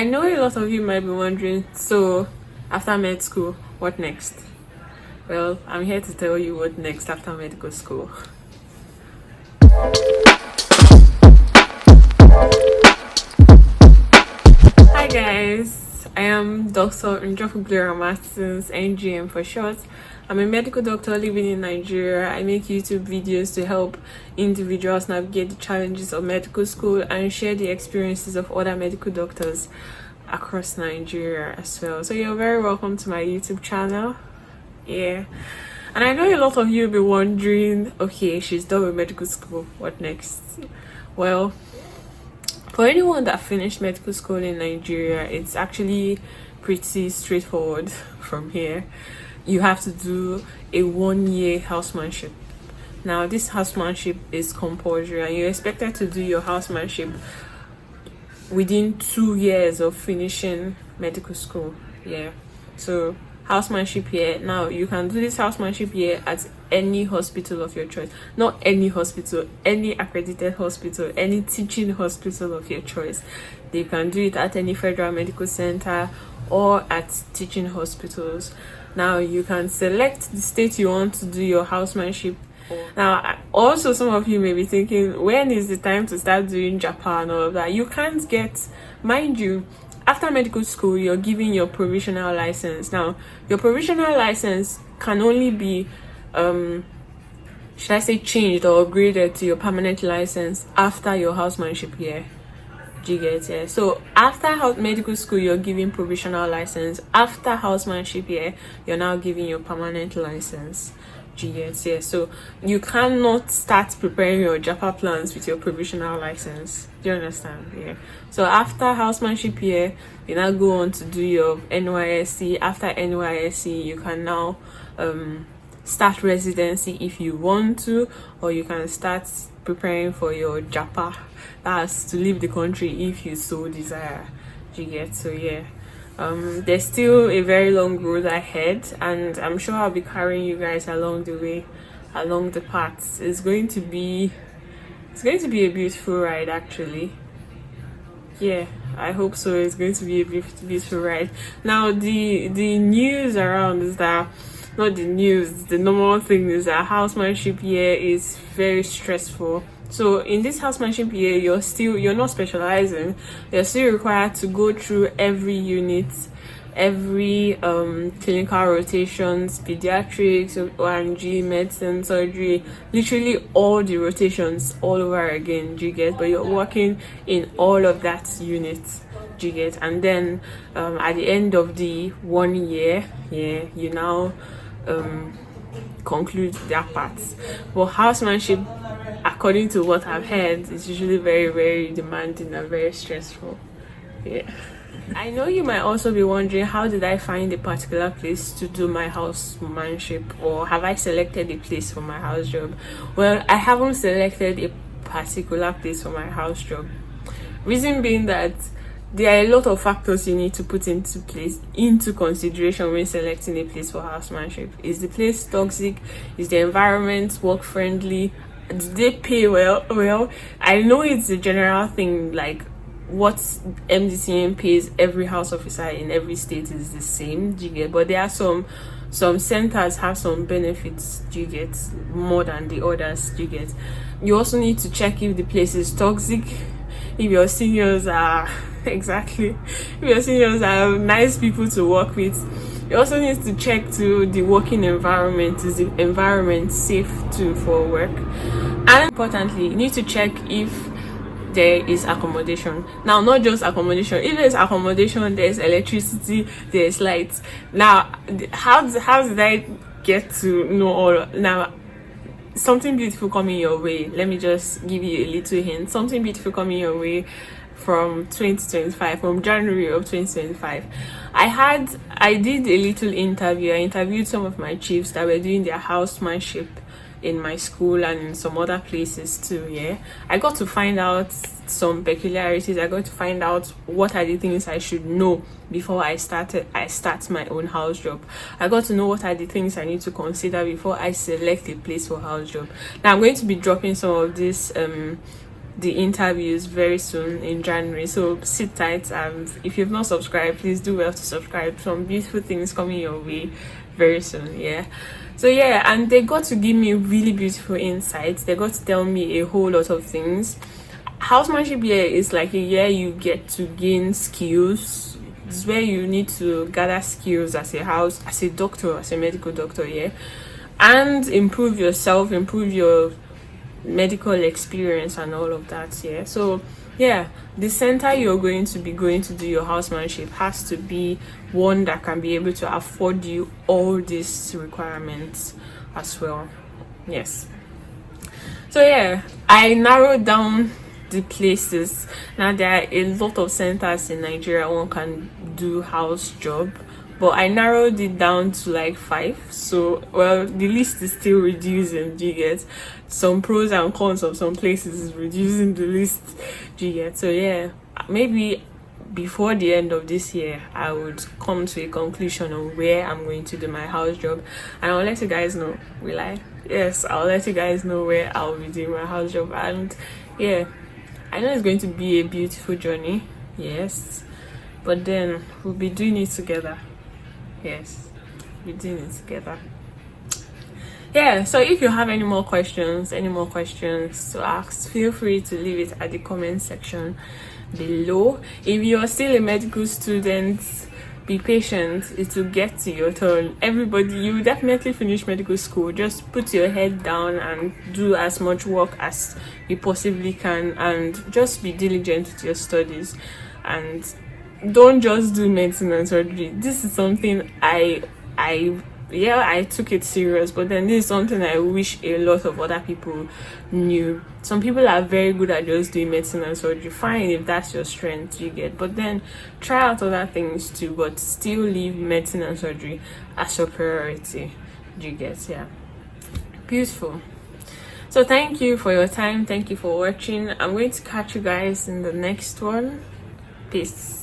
I know a lot of you might be wondering, so after med school, what next? Well, I'm here to tell you what next after medical school. Hi guys, I am Dr. Njoku Martins, NGM for short. I'm a medical doctor living in Nigeria. I make YouTube videos to help individuals navigate the challenges of medical school and share the experiences of other medical doctors across Nigeria as well. So you're very welcome to my YouTube channel. Yeah. And I know a lot of you will be wondering, okay, she's done with medical school, what next? Well, for anyone that finished medical school in Nigeria, it's actually pretty straightforward from here. You have to do a 1-year housemanship. Now, this housemanship is compulsory, and you're expected to do your housemanship within 2 years of finishing medical school. Yeah. So, housemanship here. Now, you can do this housemanship here at any hospital of your choice. Not any hospital, any accredited hospital, any teaching hospital of your choice. You can do it at any federal medical center or at teaching hospitals. Now, you can select the state you want to do your housemanship. Now, also some of you may be thinking, when is the time to start doing Japan or all of that? You can't get, mind you, after medical school, you're giving your provisional license. Now, your provisional license can only be, should I say, changed or upgraded to your permanent license after your housemanship year. Do you get it? So after medical school, you're giving provisional license. After housemanship year, you're now giving your permanent license. Do you get it? So you cannot start preparing your JAPA plans with your provisional license. Do you understand? Yeah. So after housemanship year, you now go on to do your NYSC. After NYSC, you can now start residency if you want to, or you can start preparing for your JAPA. That's to leave the country if you so desire. Do you get? So yeah. There's still a very long road ahead, and I'm sure I'll be carrying you guys along the way, along the paths. It's going to be a beautiful ride, actually. Yeah, I hope so. It's going to be a beautiful ride. Now, the news around is that, not the news, the normal thing is that housemanship year is very stressful. So in this housemanship year, you're not specializing. You're still required to go through every unit, every clinical rotations, pediatrics, ONG, medicine, surgery, literally all the rotations all over again. Do you get? But you're working in all of that unit. Do you get? And then at the end of the 1 year, yeah, you now conclude that part. But housemanship, according to what I've heard, is usually very, very demanding and very stressful. Yeah. I know you might also be wondering, how did I find a particular place to do my housemanship, or have I selected a place for my house job? Well, I haven't selected a particular place for my house job. Reason being that there are a lot of factors you need to put into consideration when selecting a place for housemanship. Is the place toxic? Is the environment work friendly? Do they pay well? Well, I know it's a general thing, like what MDCM pays every house officer in every state is the same, do you get? But there are some centers have some benefits, do you get, more than the others, do you get? You also need to check if the place is toxic, if your seniors are if your seniors are nice people to work with. You also need to check to the working environment. Is the environment safe for work? And importantly, you need to check if there is accommodation. Now, not just accommodation. If there's accommodation, there's electricity, there's lights. Now, how did I get to know all? Now, something beautiful coming your way. Let me just give you a little hint. Something beautiful coming your way from 2025, from January of 2025. I did a little interview. I interviewed some of my chiefs that were doing their housemanship in my school and in some other places too. Yeah, I got to find out some peculiarities. I got to find out what are the things I should know before I start my own house job. I got to know what are the things I need to consider before I select a place for house job. Now I'm going to be dropping some of these the interviews very soon in January, so sit tight, and if you've not subscribed, please do well to subscribe. Some beautiful things coming your way very soon. Yeah, so yeah, and they got to give me really beautiful insights. They got to tell me a whole lot of things. Housemanship year is like a year you get to gain skills. It's where you need to gather skills as a doctor, as a medical doctor, yeah, and improve yourself, improve your medical experience and all of that. Yeah, so yeah, the center you're going to do your housemanship has to be one that can be able to afford you all these requirements as well. Yes, so yeah, I narrowed down the places. Now there are a lot of centers in Nigeria one can do house job, but I narrowed it down to like 5. So well, the list is still reducing. Do you get? Some pros and cons of some places is reducing the list. Do you get? So yeah, maybe before the end of this year I would come to a conclusion on where I'm going to do my house job, and I'll let you guys know. Will I? Yes, I'll let you guys know where I'll be doing my house job. And yeah, I know it's going to be a beautiful journey, yes, but then we'll be doing it together. Yes, we're doing it together. Yeah, so if you have any more questions to ask, feel free to leave it at the comment section below. If you're still a medical student, be patient, it will get to your turn. Everybody, you will definitely finish medical school. Just put your head down and do as much work as you possibly can, and just be diligent with your studies, and don't just do medicine and surgery. This is something I took it serious, but then this is something I wish a lot of other people knew. Some people are very good at just doing medicine and surgery. Fine, if that's your strength, you get, but then try out other things too, but still leave medicine and surgery as your priority. You get? Yeah, beautiful. So thank you for your time, thank you for watching. I'm going to catch you guys in the next one. Peace.